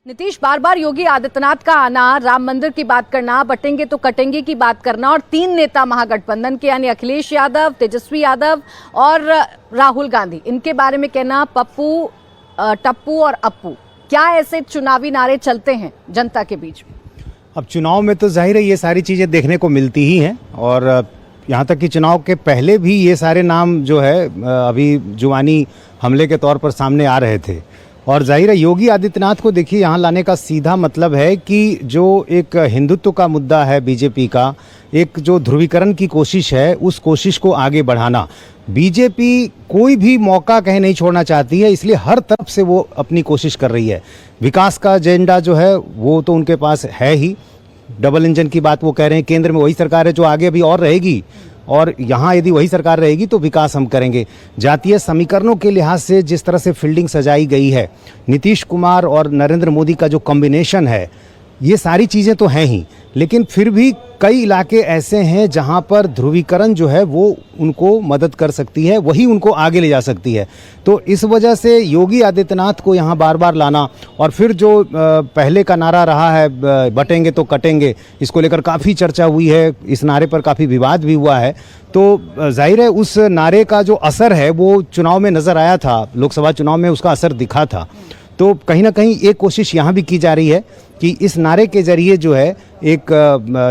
नीतीश बार बार योगी आदित्यनाथ का आना, राम मंदिर की बात करना, बटेंगे तो कटेंगे की बात करना और तीन नेता महागठबंधन के यानी अखिलेश यादव, तेजस्वी यादव और राहुल गांधी, इनके बारे में कहना पप्पू, टप्पू और अप्पू, क्या ऐसे चुनावी नारे चलते हैं जनता के बीच में? अब चुनाव में तो जाहिर है ये सारी चीज़ें देखने को मिलती ही हैं और यहाँ तक कि चुनाव के पहले भी ये सारे नाम जो है अभी जुबानी हमले के तौर पर सामने आ रहे थे। और जाहिर है योगी आदित्यनाथ को देखिए यहाँ लाने का सीधा मतलब है कि जो एक हिंदुत्व का मुद्दा है बीजेपी का, एक जो ध्रुवीकरण की कोशिश है, उस कोशिश को आगे बढ़ाना। बीजेपी कोई भी मौका कहीं नहीं छोड़ना चाहती है, इसलिए हर तरफ से वो अपनी कोशिश कर रही है। विकास का एजेंडा जो है वो तो उनके पास है ही, डबल इंजन की बात वो कह रहे हैं। केंद्र में वही सरकार है जो आगे अभी और रहेगी और यहाँ यदि वही सरकार रहेगी तो विकास हम करेंगे। जातीय समीकरणों के लिहाज से जिस तरह से फील्डिंग सजाई गई है, नीतीश कुमार और नरेंद्र मोदी का जो कॉम्बिनेशन है, ये सारी चीज़ें तो हैं ही, लेकिन फिर भी कई इलाके ऐसे हैं जहां पर ध्रुवीकरण जो है वो उनको मदद कर सकती है, वही उनको आगे ले जा सकती है। तो इस वजह से योगी आदित्यनाथ को यहाँ बार बार लाना और फिर जो पहले का नारा रहा है बटेंगे तो कटेंगे, इसको लेकर काफ़ी चर्चा हुई है, इस नारे पर काफ़ी विवाद भी हुआ है। तो जाहिर है उस नारे का जो असर है वो चुनाव में नज़र आया था, लोकसभा चुनाव में उसका असर दिखा था। तो कहीं ना कहीं एक कोशिश यहाँ भी की जा रही है कि इस नारे के जरिए जो है एक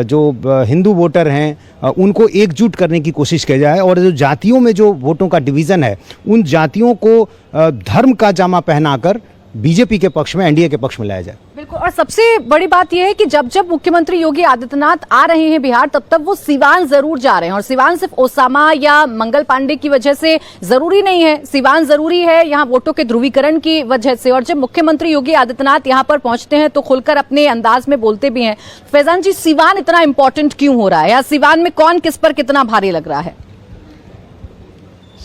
जो हिंदू वोटर हैं उनको एकजुट करने की कोशिश की जाए और जो जातियों में जो वोटों का डिवीज़न है, उन जातियों को धर्म का जामा पहनाकर बीजेपी के पक्ष में, एनडीए के पक्ष में लाया जाए। बिल्कुल। और सबसे बड़ी बात यह है कि जब जब मुख्यमंत्री योगी आदित्यनाथ आ रहे हैं बिहार, तब तब वो सिवान जरूर जा रहे हैं। और सिवान सिर्फ ओसामा या मंगल पांडे की वजह से जरूरी नहीं है, सिवान जरूरी है यहाँ वोटों के ध्रुवीकरण की वजह से। और जब मुख्यमंत्री योगी आदित्यनाथ यहाँ पर पहुंचते हैं तो खुलकर अपने अंदाज में बोलते भी हैं। फैजान जी, सिवान इतना इंपॉर्टेंट क्यों हो रहा है या सिवान में कौन किस पर कितना भारी लग रहा है?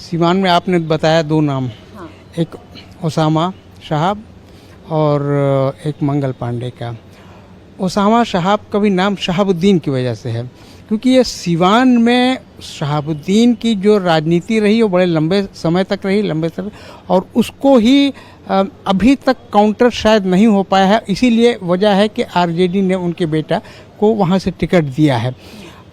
सिवान में आपने बताया दो नाम, एक ओसामा साहब और एक मंगल पांडे का। ओसामा साहब का भी नाम शहाबुद्दीन की वजह से है, क्योंकि ये सिवान में शहाबुद्दीन की जो राजनीति रही वो बड़े लंबे समय तक रही, और उसको ही अभी तक काउंटर शायद नहीं हो पाया है। इसीलिए वजह है कि आरजेडी ने उनके बेटा को वहाँ से टिकट दिया है।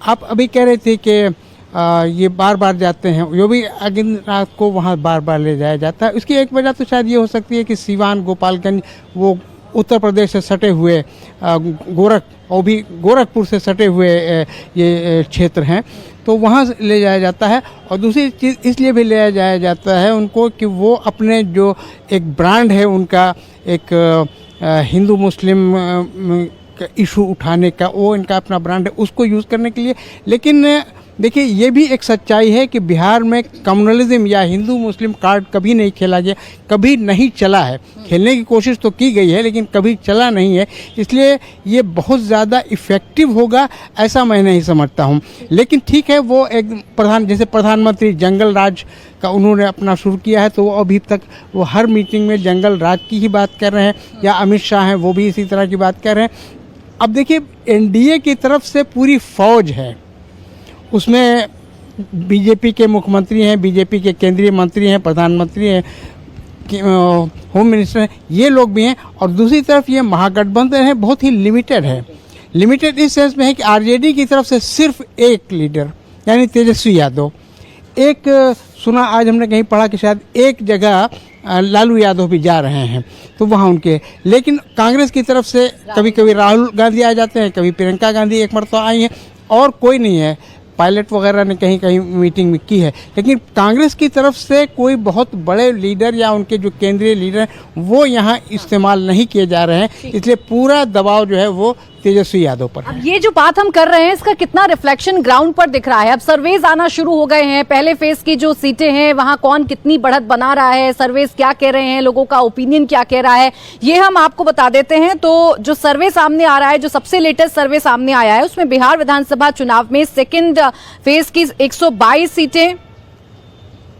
आप अभी कह रहे थे कि ये बार बार जाते हैं, योगी आदित्यनाथ को वहाँ बार बार ले जाया जाता है। इसकी एक वजह तो शायद ये हो सकती है कि सिवान, गोपालगंज, वो उत्तर प्रदेश से सटे हुए और भी गोरखपुर से सटे हुए ये क्षेत्र हैं, तो वहाँ ले जाया जाता है। और दूसरी चीज़ इसलिए भी ले जाया जाता है उनको कि वो अपने जो एक ब्रांड है उनका, एक हिंदू मुस्लिम इशू उठाने का, वो इनका अपना ब्रांड है, उसको यूज़ करने के लिए। लेकिन देखिए ये भी एक सच्चाई है कि बिहार में कम्युनलिज्म या हिंदू मुस्लिम कार्ड कभी नहीं खेला गया, कभी नहीं चला है। खेलने की कोशिश तो की गई है लेकिन कभी चला नहीं है, इसलिए ये बहुत ज़्यादा इफ़ेक्टिव होगा ऐसा मैं नहीं समझता हूँ। लेकिन ठीक है, वो एक जैसे प्रधानमंत्री जंगल राज का उन्होंने अपना शुरू किया है, तो वो अभी तक वो हर मीटिंग में जंगल राज की ही बात कर रहे हैं, या अमित शाह हैं वो भी इसी तरह की बात कर रहे हैं। अब देखिए एनडीए की तरफ से पूरी फौज है, उसमें बीजेपी के मुख्यमंत्री हैं, बीजेपी के केंद्रीय मंत्री हैं, प्रधानमंत्री हैं, होम मिनिस्टर हैं, ये लोग भी हैं। और दूसरी तरफ ये महागठबंधन है, बहुत ही लिमिटेड है। लिमिटेड इस सेंस में है कि आरजेडी की तरफ से सिर्फ एक लीडर यानी तेजस्वी यादव, एक सुना आज हमने कहीं पढ़ा कि शायद एक जगह लालू यादव भी जा रहे हैं, तो वहाँ उनके। लेकिन कांग्रेस की तरफ से कभी कभी राहुल गांधी आ जाते हैं, कभी प्रियंका गांधी एक मरतबा आई हैं, और कोई नहीं है। पायलट वगैरह ने कहीं कहीं मीटिंग में की है, लेकिन कांग्रेस की तरफ से कोई बहुत बड़े लीडर या उनके जो केंद्रीय लीडर हैं वो यहाँ इस्तेमाल नहीं किए जा रहे हैं, इसलिए पूरा दबाव जो है वो तेजस्वी यादव पर। अब ये जो बात हम कर रहे हैं इसका कितना रिफ्लेक्शन ग्राउंड पर दिख रहा है? अब सर्वेज आना शुरू हो गए हैं, पहले फेज की जो सीटें हैं वहां कौन कितनी बढ़त बना रहा है, सर्वेज क्या कह रहे हैं, लोगों का ओपिनियन क्या कह रहा है, ये हम आपको बता देते हैं। तो जो सर्वे सामने आ रहा है, जो सबसे लेटेस्ट सर्वे सामने आया है, उसमें बिहार विधानसभा चुनाव में सेकेंड फेज की 122 सीटें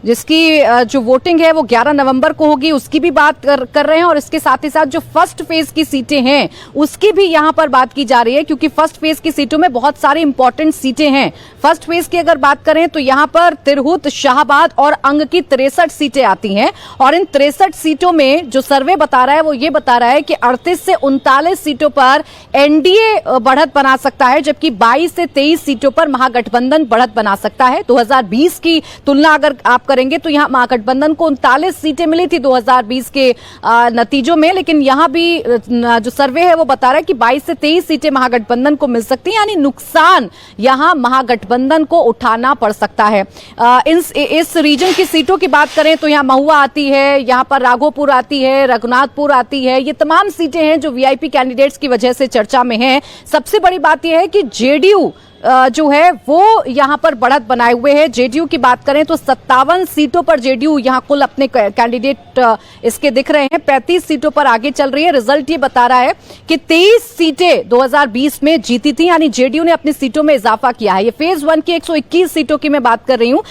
जिसकी जो वोटिंग है वो 11 नवंबर को होगी, उसकी भी बात कर रहे हैं। और इसके साथ ही साथ जो फर्स्ट फेज की सीटें हैं उसकी भी यहां पर बात की जा रही है, क्योंकि फर्स्ट फेज की सीटों में बहुत सारी इंपॉर्टेंट सीटें हैं। फर्स्ट फेज की अगर बात करें तो यहां पर तिरहुत, शाहबाद और अंग की 63 सीटें आती हैं। और इन 63 सीटों में जो सर्वे बता रहा है वो ये बता रहा है कि 38 से 39 सीटों पर एनडीए बढ़त बना सकता है, जबकि 22 से 23 सीटों पर महागठबंधन बढ़त बना सकता है। 2020 की तुलना अगर आप करेंगे तो यहां महागठबंधन को 39 सीटें मिली थी 2020 के नतीजों में, लेकिन यहां भी जो सर्वे है वो बता रहा है कि 22 से 23 सीटें महागठबंधन को मिल सकती हैं, यानी नुकसान यहां महागठबंधन को उठाना पड़ सकता है। इस रीजन की सीटों की बात करें तो यहां महुआ आती है, यहां पर राघोपुर आती है, रघुनाथपुर आती है। ये तमाम सीटें हैं जो वीआईपी कैंडिडेट्स की वजह से चर्चा में हैं। सबसे बड़ी बात यह है कि जेडीयू जो है वो यहां पर बढ़त बनाए हुए है। जेडीयू की बात करें तो 57 सीटों पर जेडीयू यहां कुल अपने कैंडिडेट इसके दिख रहे हैं, 35 सीटों पर आगे चल रही है। रिजल्ट ये बता रहा है कि 23 सीटें 2020 में जीती थी, यानी जेडीयू ने अपनी सीटों में इजाफा किया है। ये फेज 1 की 121 सीटों की मैं बात कर रही हूं,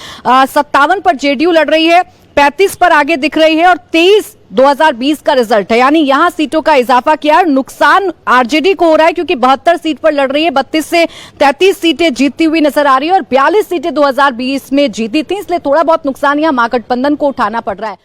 57 पर जेडीयू लड़ रही है, 35 पर आगे दिख रही है और 23 2020 का रिजल्ट है, यानी यहां सीटों का इजाफा किया। नुकसान आरजेडी को हो रहा है क्योंकि 72 सीट पर लड़ रही है, 32 से 33 सीटें जीतती हुई नजर आ रही है और 42 सीटें 2020 में जीती थी, इसलिए थोड़ा बहुत नुकसान यहां महागठबंधन को उठाना पड़ रहा है।